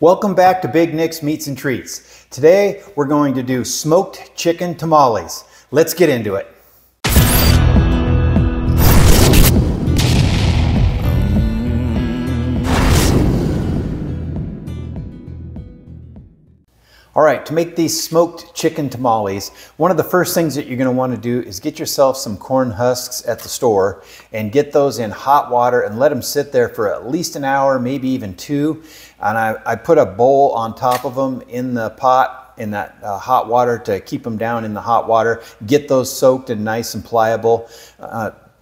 Welcome back to Big Nick's Meats and Treats. Today we're going to do smoked chicken tamales. Let's get into it. All right, to make these smoked chicken tamales, one of the first things that you're going to want to do is get yourself some corn husks at the store and get those in hot water and let them sit there for at least an hour, maybe even two. And I put a bowl on top of them in the pot in that hot water to keep them down in the hot water. Get those soaked and nice and pliable.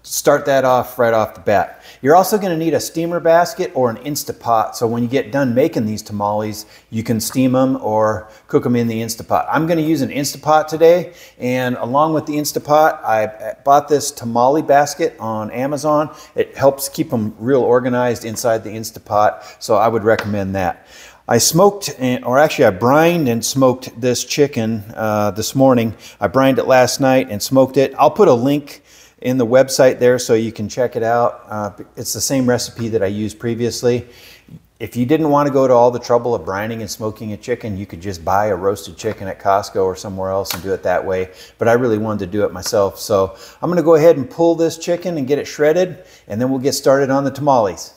Start that off right off the bat. You're also going to need a steamer basket or an Instapot, so when you get done making these tamales, you can steam them or cook them in the Instapot. I'm going to use an Instapot today, and along with the Instapot, I bought this tamale basket on Amazon. It helps keep them real organized inside the Instapot, so I would recommend that. I smoked, or actually I brined and smoked this chicken this morning. I brined it last night and smoked it. I'll put a link in the website there so you can check it out. It's the same recipe that I used previously. If you didn't want to go to all the trouble of brining and smoking a chicken, you could just buy a roasted chicken at Costco or somewhere else and do it that way. But I really wanted to do it myself. So I'm going to go ahead and pull this chicken and get it shredded, and then we'll get started on the tamales.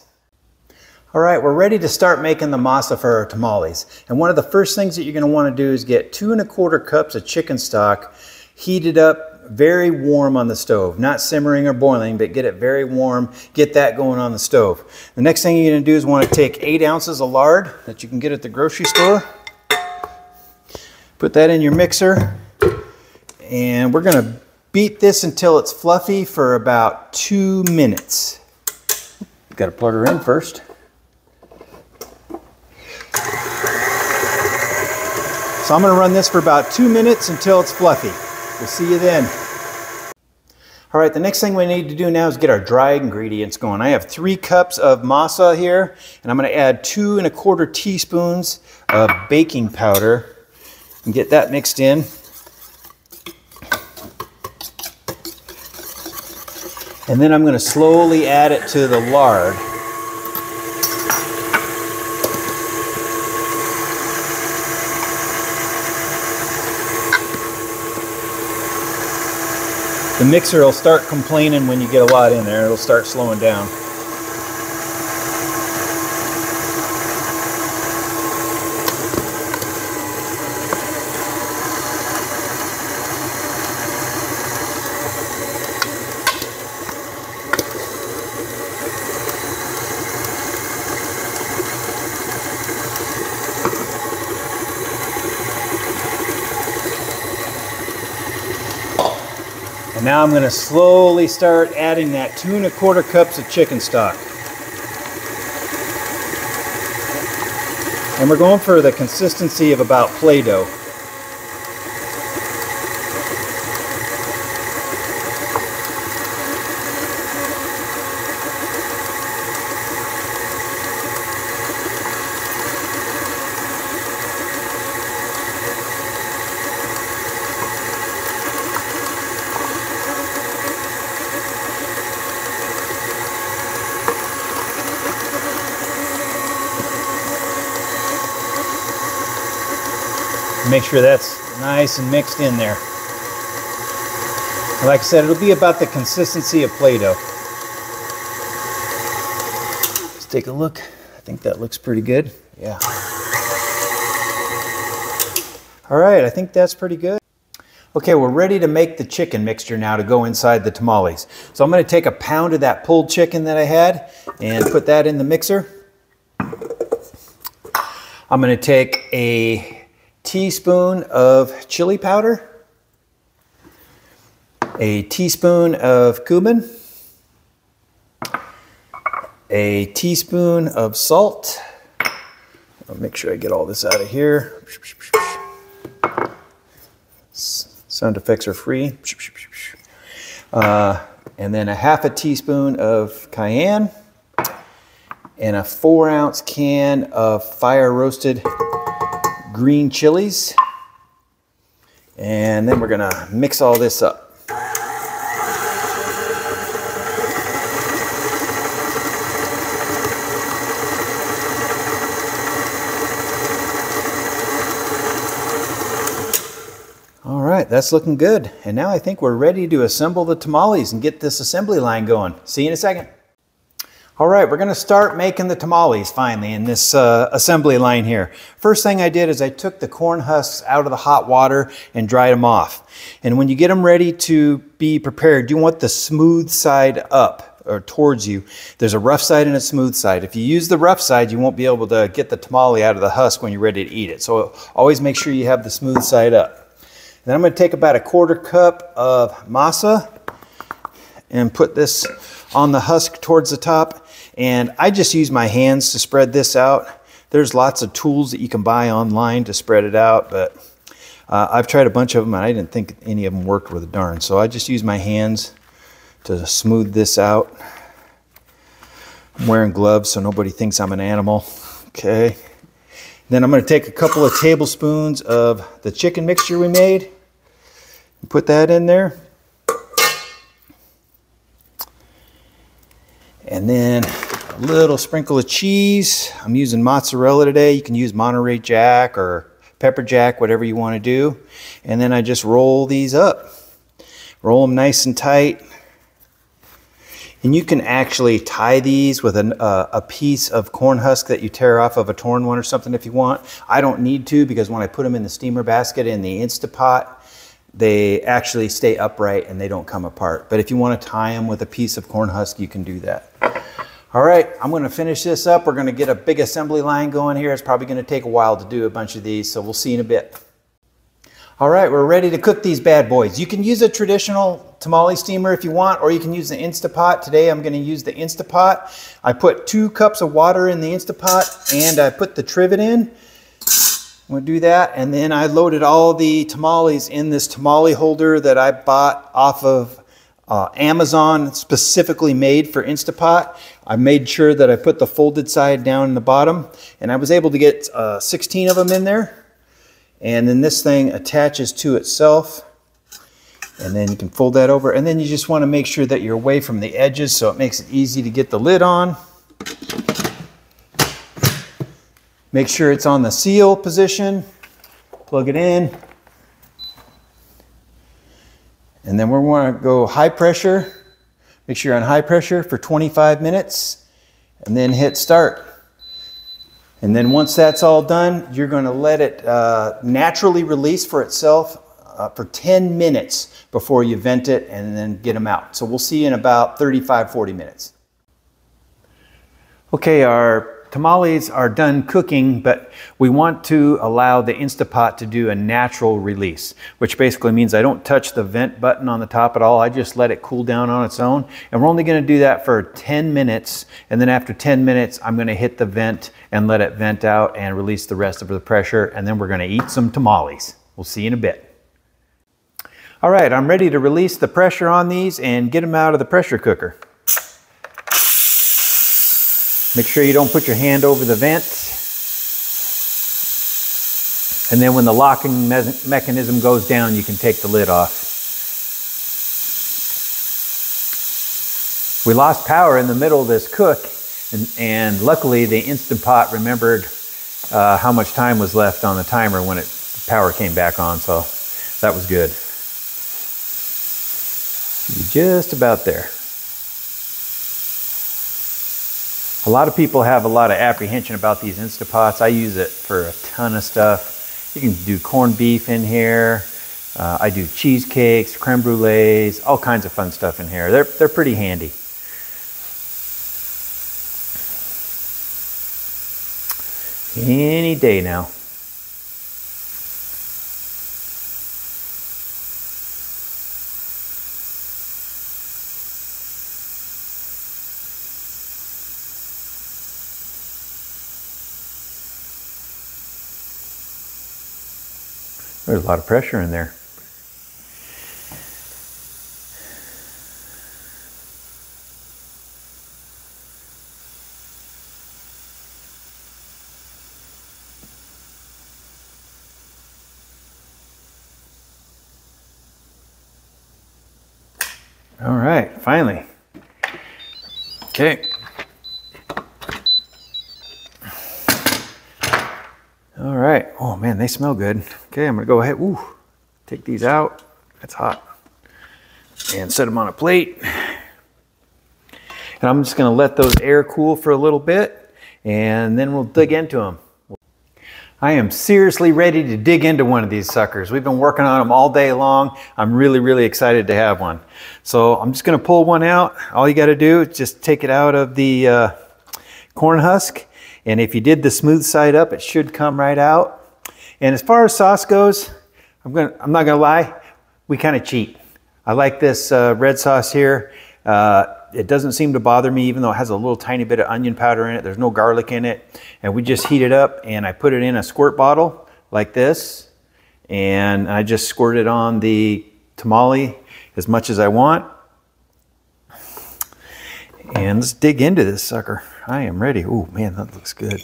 All right, we're ready to start making the masa for our tamales. And one of the first things that you're going to want to do is get 2 1/4 cups of chicken stock heated up very warm on the stove, not simmering or boiling, but get it very warm. Get that going on the stove. The next thing you're going to do is want to take 8 ounces of lard that you can get at the grocery store. Put that in your mixer, and we're going to beat this until it's fluffy for about 2 minutes. Got to plug her in first. So I'm going to run this for about 2 minutes until it's fluffy. We'll see you then. All right, the next thing we need to do now is get our dry ingredients going. I have 3 cups of masa here, and I'm going to add 2 1/4 teaspoons of baking powder and get that mixed in. And then I'm going to slowly add it to the lard. The mixer will start complaining when you get a lot in there. It'll start slowing down. Now I'm going to slowly start adding that 2 1/4 cups of chicken stock. And we're going for the consistency of about Play-Doh. Make sure that's nice and mixed in there. Like I said, it'll be about the consistency of Play-Doh. Let's take a look. I think that looks pretty good. Yeah. All right, I think that's pretty good. Okay, we're ready to make the chicken mixture now to go inside the tamales. So I'm going to take a pound of that pulled chicken that I had and put that in the mixer. I'm going to take a teaspoon of chili powder, a teaspoon of cumin, a teaspoon of salt. I'll make sure I get all this out of here. Sound effects are free. And then a 1/2 teaspoon of cayenne and a 4-ounce can of fire roasted green chilies, and then we're gonna mix all this up. right, that's looking good. And now I think we're ready to assemble the tamales and get this assembly line going. See you in a second. All right, we're gonna start making the tamales finally in this assembly line here. First thing I did is I took the corn husks out of the hot water and dried them off. And when you get them ready to be prepared, you want the smooth side up or towards you. There's a rough side and a smooth side. If you use the rough side, you won't be able to get the tamale out of the husk when you're ready to eat it. So always make sure you have the smooth side up. Then I'm gonna take about a 1/4 cup of masa and put this on the husk towards the top. And I just use my hands to spread this out. There's lots of tools that you can buy online to spread it out, but I've tried a bunch of them and I didn't think any of them worked with a darn. So I just use my hands to smooth this out. I'm wearing gloves so nobody thinks I'm an animal. Okay. Then I'm going to take a couple of tablespoons of the chicken mixture we made and put that in there. And then a little sprinkle of cheese. I'm using mozzarella today. You can use Monterey Jack or pepper jack, whatever you want to do. And then I just roll these up. Roll them nice and tight. And you can actually tie these with a piece of corn husk that you tear off of a torn one or something if you want. I don't need to, because when I put them in the steamer basket in the Instapot, they actually stay upright and they don't come apart. But if you want to tie them with a piece of corn husk, you can do that. All right, I'm going to finish this up. We're going to get a big assembly line going here. It's probably going to take a while to do a bunch of these, so we'll see in a bit. All right, we're ready to cook these bad boys. You can use a traditional tamale steamer if you want, or you can use the Instapot. Today I'm going to use the Instapot. I put 2 cups of water in the Instapot and I put the trivet in. I'm going to do that, and then I loaded all the tamales in this tamale holder that I bought off of Amazon, specifically made for Instapot. I made sure that I put the folded side down in the bottom, and I was able to get 16 of them in there. And then this thing attaches to itself, and then you can fold that over, and then you just want to make sure that you're away from the edges so it makes it easy to get the lid on. Make sure it's on the seal position, plug it in, and then we're going to go high pressure. Make sure you're on high pressure for 25 minutes and then hit start. And then once that's all done, you're going to let it naturally release for itself for 10 minutes before you vent it and then get them out. So we'll see you in about 35-40 minutes. Okay, our tamales are done cooking, but we want to allow the Instapot to do a natural release, which basically means I don't touch the vent button on the top at all. I just let it cool down on its own. And we're only going to do that for 10 minutes. And then after 10 minutes, I'm going to hit the vent and let it vent out and release the rest of the pressure. And then we're going to eat some tamales. We'll see you in a bit. All right, I'm ready to release the pressure on these and get them out of the pressure cooker. Make sure you don't put your hand over the vent. And then when the locking mechanism goes down, you can take the lid off. We lost power in the middle of this cook, and luckily the Instant Pot remembered how much time was left on the timer when the power came back on, so that was good. You're just about there. A lot of people have a lot of apprehension about these Instapots. I use it for a ton of stuff. You can do corned beef in here. I do cheesecakes, creme brulees, all kinds of fun stuff in here. They're pretty handy. Any day now. There's a lot of pressure in there. All right, finally. Okay. All right. Oh man, they smell good. Okay, I'm gonna go ahead. Ooh. Take these out. It's hot. And set them on a plate. And I'm just going to let those air cool for a little bit, and then we'll dig into them. I am seriously ready to dig into one of these suckers. We've been working on them all day long. I'm really, really excited to have one. So I'm just going to pull one out. All you got to do is just take it out of the corn husk. And if you did the smooth side up, it should come right out. And as far as sauce goes, I'm not going to lie, we kind of cheat. I like this red sauce here. It doesn't seem to bother me, even though it has a little tiny bit of onion powder in it. There's no garlic in it. And we just heat it up, and I put it in a squirt bottle like this. And I just squirt it on the tamale as much as I want. And let's dig into this sucker. I am ready. Oh man, that looks good.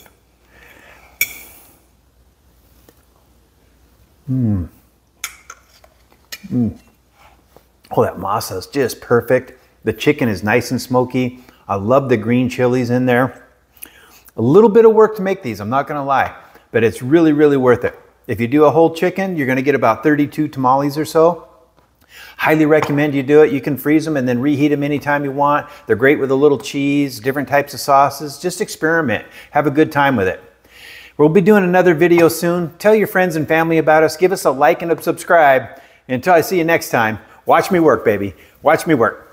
Oh, that masa is just perfect. The chicken is nice and smoky. I love the green chilies in there. A little bit of work to make these, I'm not gonna lie, but it's really, really worth it. If you do a whole chicken, you're gonna get about 32 tamales or so. Highly recommend you do it. You can freeze them and then reheat them anytime you want. They're great with a little cheese, different types of sauces. Just experiment. Have a good time with it. We'll be doing another video soon. Tell your friends and family about us. Give us a like and a subscribe. Until I see you next time, watch me work, baby. Watch me work.